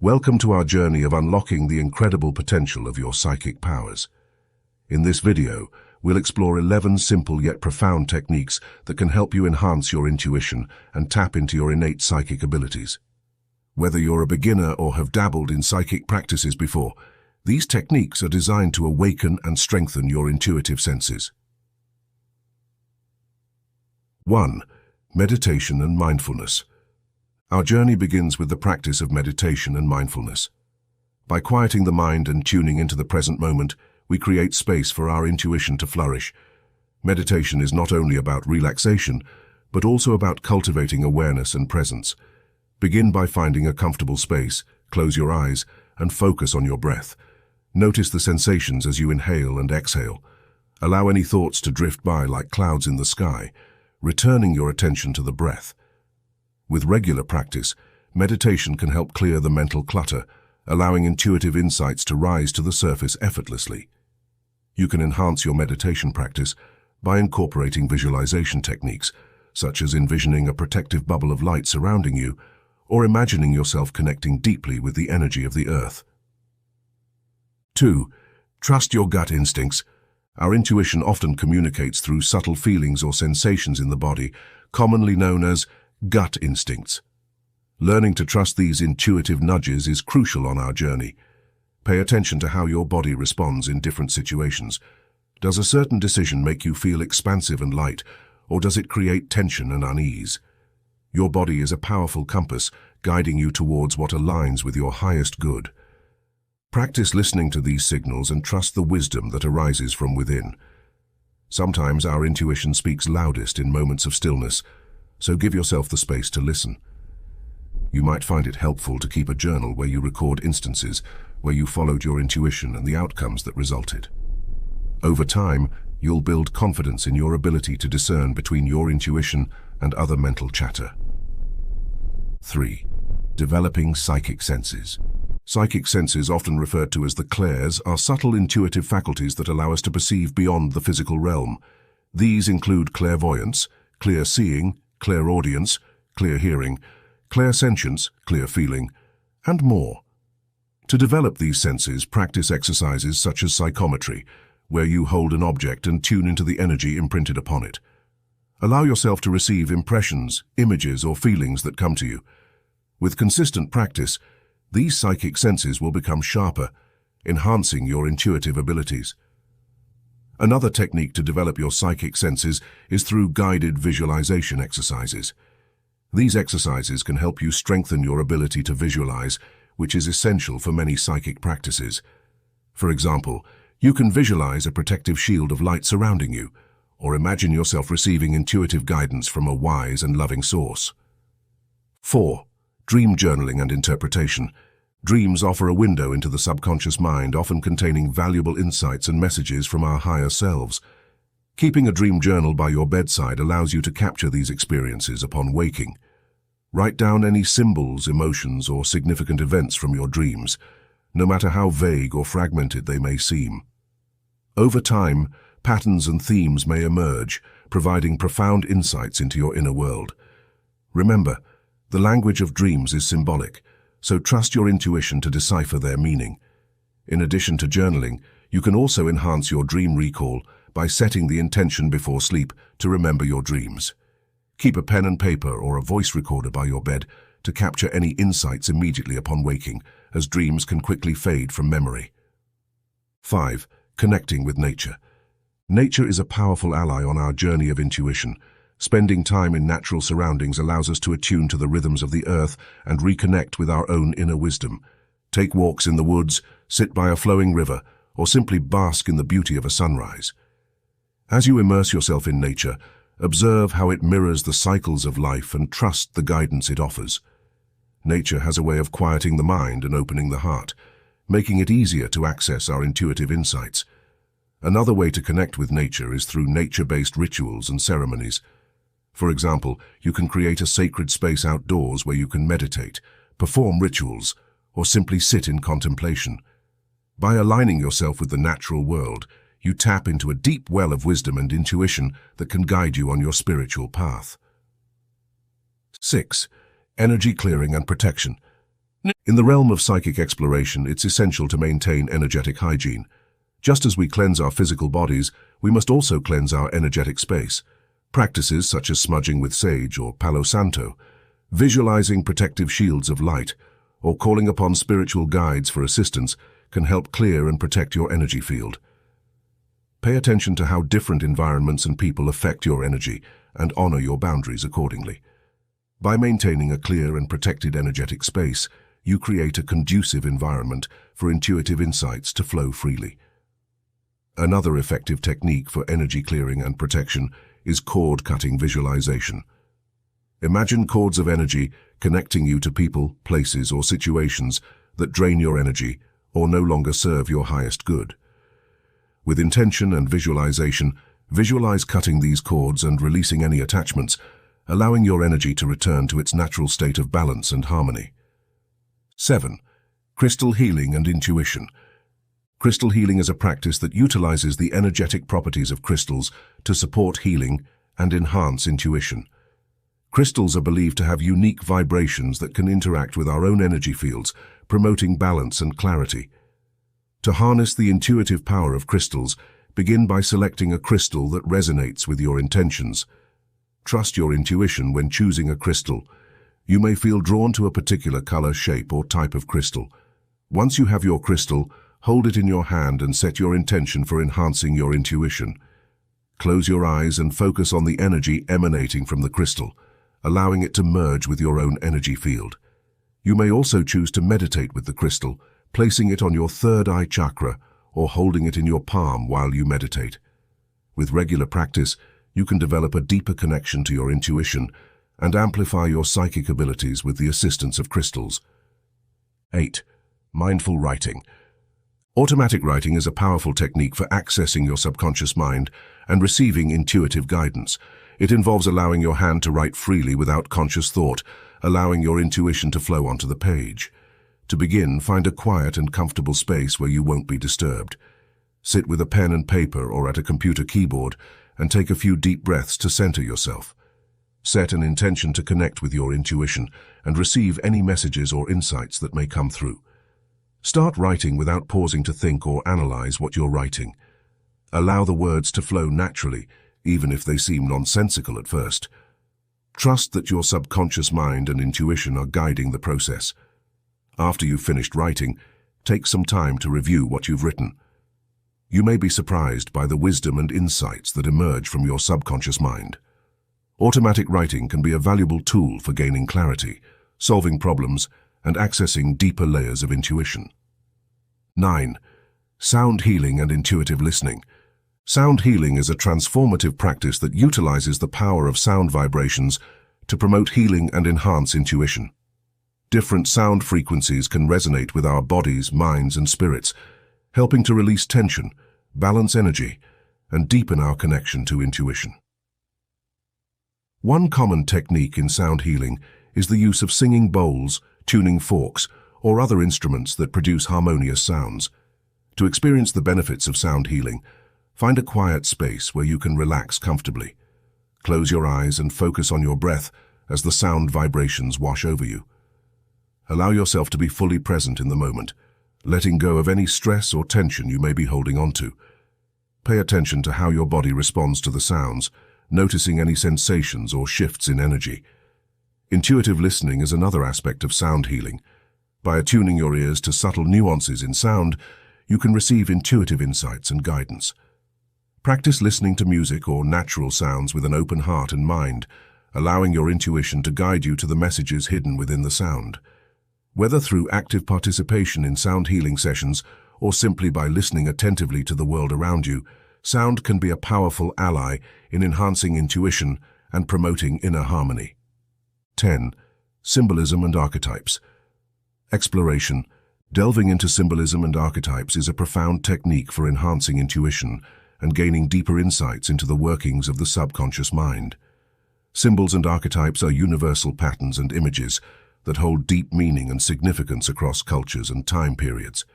Welcome to our journey of unlocking the incredible potential of your psychic powers. In this video, we'll explore 11 simple yet profound techniques that can help you enhance your intuition and tap into your innate psychic abilities. Whether you're a beginner or have dabbled in psychic practices before, these techniques are designed to awaken and strengthen your intuitive senses. 1. Meditation and mindfulness. Our journey begins with the practice of meditation and mindfulness. By quieting the mind and tuning into the present moment, we create space for our intuition to flourish. Meditation is not only about relaxation, but also about cultivating awareness and presence. Begin by finding a comfortable space, close your eyes, and focus on your breath. Notice the sensations as you inhale and exhale. Allow any thoughts to drift by like clouds in the sky, returning your attention to the breath. With regular practice, meditation can help clear the mental clutter, allowing intuitive insights to rise to the surface effortlessly. You can enhance your meditation practice by incorporating visualization techniques, such as envisioning a protective bubble of light surrounding you, or imagining yourself connecting deeply with the energy of the earth. 2. Trust your gut instincts. Our intuition often communicates through subtle feelings or sensations in the body, commonly known as gut instincts. Learning to trust these intuitive nudges is crucial on our journey. Pay attention to how your body responds in different situations. Does a certain decision make you feel expansive and light, or does it create tension and unease? Your body is a powerful compass, guiding you towards what aligns with your highest good. Practice listening to these signals and trust the wisdom that arises from within. Sometimes our intuition speaks loudest in moments of stillness, so give yourself the space to listen. You might find it helpful to keep a journal where you record instances where you followed your intuition and the outcomes that resulted. Over time, you'll build confidence in your ability to discern between your intuition and other mental chatter. 3. Developing psychic senses. Psychic senses, often referred to as the clairs, are subtle intuitive faculties that allow us to perceive beyond the physical realm. These include clairvoyance, clear seeing, clairaudience, clear hearing, clairsentience, clear feeling, and more. To develop these senses, practice exercises such as psychometry, where you hold an object and tune into the energy imprinted upon it. Allow yourself to receive impressions, images, or feelings that come to you. With consistent practice, these psychic senses will become sharper, enhancing your intuitive abilities. Another technique to develop your psychic senses is through guided visualization exercises. These exercises can help you strengthen your ability to visualize, which is essential for many psychic practices. For example, you can visualize a protective shield of light surrounding you, or imagine yourself receiving intuitive guidance from a wise and loving source. 4. Dream journaling and interpretation. Dreams offer a window into the subconscious mind, often containing valuable insights and messages from our higher selves. Keeping a dream journal by your bedside allows you to capture these experiences upon waking. Write down any symbols, emotions, or significant events from your dreams, no matter how vague or fragmented they may seem. Over time, patterns and themes may emerge, providing profound insights into your inner world. Remember, the language of dreams is symbolic, so trust your intuition to decipher their meaning. In addition to journaling, you can also enhance your dream recall by setting the intention before sleep to remember your dreams. Keep a pen and paper or a voice recorder by your bed to capture any insights immediately upon waking, as dreams can quickly fade from memory. 5. Connecting with nature. Nature is a powerful ally on our journey of intuition. Spending time in natural surroundings allows us to attune to the rhythms of the earth and reconnect with our own inner wisdom. Take walks in the woods, sit by a flowing river, or simply bask in the beauty of a sunrise. As you immerse yourself in nature, observe how it mirrors the cycles of life and trust the guidance it offers. Nature has a way of quieting the mind and opening the heart, making it easier to access our intuitive insights. Another way to connect with nature is through nature-based rituals and ceremonies. For example, you can create a sacred space outdoors where you can meditate, perform rituals, or simply sit in contemplation. By aligning yourself with the natural world, you tap into a deep well of wisdom and intuition that can guide you on your spiritual path. 6. Energy clearing and protection. In the realm of psychic exploration, it's essential to maintain energetic hygiene. Just as we cleanse our physical bodies, we must also cleanse our energetic space. Practices such as smudging with sage or Palo Santo, visualizing protective shields of light, or calling upon spiritual guides for assistance can help clear and protect your energy field. Pay attention to how different environments and people affect your energy and honor your boundaries accordingly. By maintaining a clear and protected energetic space, you create a conducive environment for intuitive insights to flow freely. Another effective technique for energy clearing and protection is cord-cutting visualization. Imagine cords of energy connecting you to people, places, or situations that drain your energy or no longer serve your highest good. With intention and visualization, visualize cutting these cords and releasing any attachments, allowing your energy to return to its natural state of balance and harmony. 7. Crystal healing and intuition. Crystal healing is a practice that utilizes the energetic properties of crystals to support healing and enhance intuition. Crystals are believed to have unique vibrations that can interact with our own energy fields, promoting balance and clarity. To harness the intuitive power of crystals, begin by selecting a crystal that resonates with your intentions. Trust your intuition when choosing a crystal. You may feel drawn to a particular color, shape, or type of crystal. Once you have your crystal, hold it in your hand and set your intention for enhancing your intuition. Close your eyes and focus on the energy emanating from the crystal, allowing it to merge with your own energy field. You may also choose to meditate with the crystal, placing it on your third eye chakra or holding it in your palm while you meditate. With regular practice, you can develop a deeper connection to your intuition and amplify your psychic abilities with the assistance of crystals. 8. Mindful writing. Automatic writing is a powerful technique for accessing your subconscious mind and receiving intuitive guidance. It involves allowing your hand to write freely without conscious thought, allowing your intuition to flow onto the page. To begin, find a quiet and comfortable space where you won't be disturbed. Sit with a pen and paper or at a computer keyboard and take a few deep breaths to center yourself. Set an intention to connect with your intuition and receive any messages or insights that may come through. Start writing without pausing to think or analyze what you're writing. Allow the words to flow naturally, even if they seem nonsensical at first. Trust that your subconscious mind and intuition are guiding the process. After you've finished writing, take some time to review what you've written. You may be surprised by the wisdom and insights that emerge from your subconscious mind. Automatic writing can be a valuable tool for gaining clarity, solving problems, and accessing deeper layers of intuition. 9. Sound healing and intuitive listening. Sound healing is a transformative practice that utilizes the power of sound vibrations to promote healing and enhance intuition. Different sound frequencies can resonate with our bodies, minds, and spirits, helping to release tension, balance energy, and deepen our connection to intuition. One common technique in sound healing is the use of singing bowls, tuning forks, or other instruments that produce harmonious sounds. To experience the benefits of sound healing, find a quiet space where you can relax comfortably. Close your eyes and focus on your breath as the sound vibrations wash over you. Allow yourself to be fully present in the moment, letting go of any stress or tension you may be holding on to. Pay attention to how your body responds to the sounds, noticing any sensations or shifts in energy. Intuitive listening is another aspect of sound healing. By attuning your ears to subtle nuances in sound, you can receive intuitive insights and guidance. Practice listening to music or natural sounds with an open heart and mind, allowing your intuition to guide you to the messages hidden within the sound. Whether through active participation in sound healing sessions or simply by listening attentively to the world around you, sound can be a powerful ally in enhancing intuition and promoting inner harmony. 10. Symbolism and Archetypes. Exploration. Delving into symbolism and archetypes is a profound technique for enhancing intuition and gaining deeper insights into the workings of the subconscious mind. Symbols and archetypes are universal patterns and images that hold deep meaning and significance across cultures and time periods.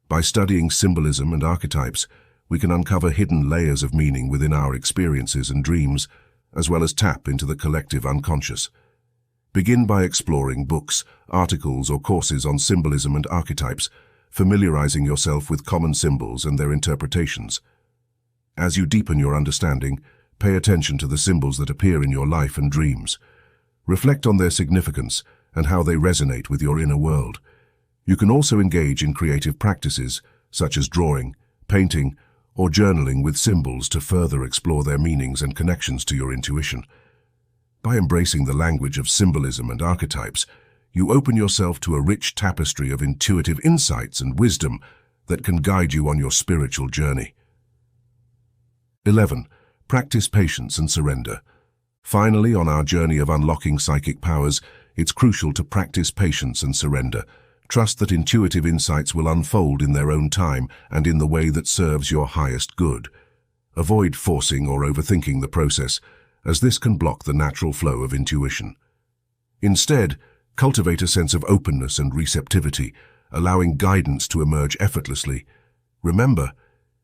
By studying symbolism and archetypes, we can uncover hidden layers of meaning within our experiences and dreams, as well as tap into the collective unconscious. Begin by exploring books, articles, or courses on symbolism and archetypes, familiarizing yourself with common symbols and their interpretations. As you deepen your understanding, pay attention to the symbols that appear in your life and dreams. Reflect on their significance and how they resonate with your inner world. You can also engage in creative practices, such as drawing, painting, or journaling with symbols to further explore their meanings and connections to your intuition. By embracing the language of symbolism and archetypes, you open yourself to a rich tapestry of intuitive insights and wisdom that can guide you on your spiritual journey. 11. Practice patience and surrender. Finally, on our journey of unlocking psychic powers, it's crucial to practice patience and surrender. Trust that intuitive insights will unfold in their own time and in the way that serves your highest good. Avoid forcing or overthinking the process, as this can block the natural flow of intuition. Instead, cultivate a sense of openness and receptivity, allowing guidance to emerge effortlessly. Remember,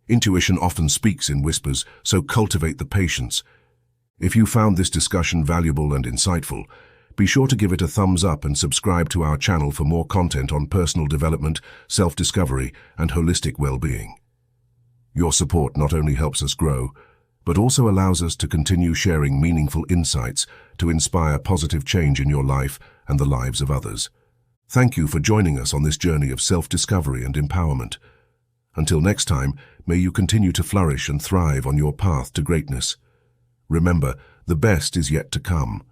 intuition often speaks in whispers, so cultivate the patience. If you found this discussion valuable and insightful, be sure to give it a thumbs up and subscribe to our channel for more content on personal development, self-discovery, and holistic well-being. Your support not only helps us grow, but also allows us to continue sharing meaningful insights to inspire positive change in your life and the lives of others. Thank you for joining us on this journey of self-discovery and empowerment. Until next time, may you continue to flourish and thrive on your path to greatness. Remember, the best is yet to come.